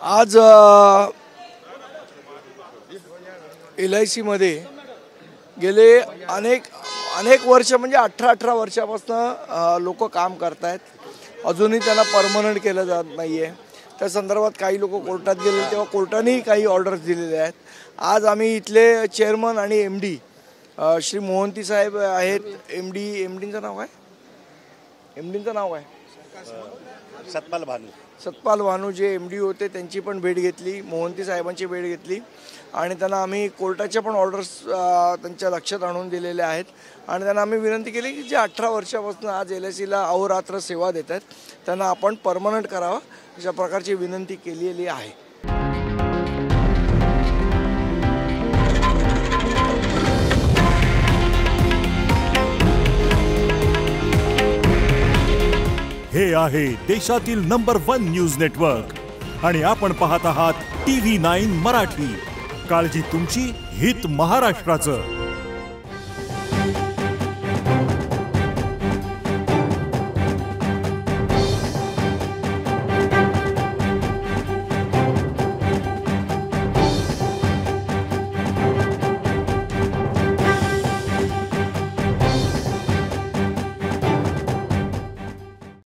आज LIC मध्ये गेले अनेक वर्ष म्हणजे 18 वर्षापासून लोक काम करतायत. अजूनही त्यांना परमनंट केलं जात नाहीये. त्या संदर्भात काही लोक कोर्टात गेले तेव्हा कोर्टानेही काही ऑर्डर्स दिलेले आहेत. आज आम्ही इथले चेअरमन आणि MD श्री मोहंती साहेब आहेत. MDचं नाव काय? MDचं नाव आहे सतपाल भानू जे MD होते त्यांची पण भेट घेतली. मोहंती साहेबांची भेट घेतली आणि त्यांना आम्ही कोर्टाच्या पण ऑर्डर्स त्यांच्या लक्षात आणून दिलेले आहेत. आणि त्यांना आम्ही विनंती केली की जे 18 वर्षापासून आज LICला अहोरात्र सेवा देत आहेत त्यांना आपण परमनंट करावं अशा प्रकारची विनंती केलेली आहे. हे आहे देशातील नंबर 1 न्यूज नेटवर्क आणि आपण पाहत आहात TV9 मराठी. काळजी तुमची, हित महाराष्ट्राचं.